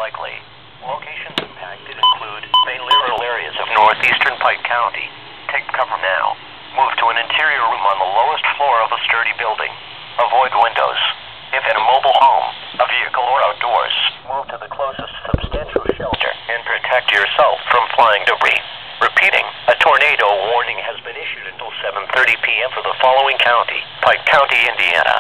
likely. Locations impacted include main rural areas of northeastern Pike County. Take cover now. Move to an interior room on the lowest floor of a sturdy building. Avoid windows. If in a mobile home, a vehicle, or outdoors, move to the closest substantial shelter and protect yourself from flying debris. Repeating, a tornado warning has been issued until 7:30 p.m. for the following county: Pike County, Indiana.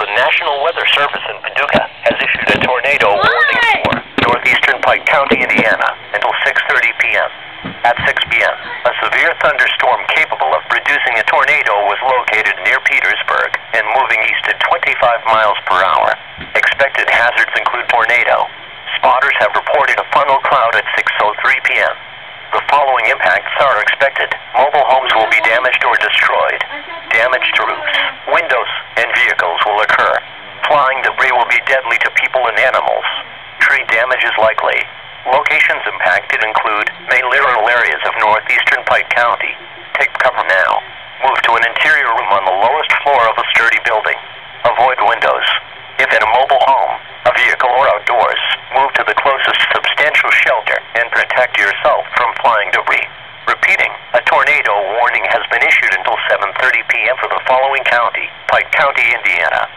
The National Weather Service in Paducah has issued a tornado warning for northeastern Pike County, Indiana, until 6:30 p.m. At 6 p.m., a severe thunderstorm capable of producing a tornado was located near Petersburg and moving east at 25 miles per hour. Expected hazards include tornado. Spotters have reported a funnel cloud at 6:03 p.m. The following impacts are expected. Mobile homes will be damaged or destroyed. Damage to roofs, windows, and vehicles will occur. Flying debris will be deadly to people and animals. Tree damage is likely. Locations impacted include main rural areas of northeastern Pike County. Take cover now. Move to an interior room on the lowest floor of a sturdy building. Avoid windows. If in a mobile home, a vehicle, or outdoors, move to the closest substantial shelter and protect yourself from flying debris. Repeating, a tornado warning has been issued until 7:30 p.m. for the following county: Pike County, Indiana.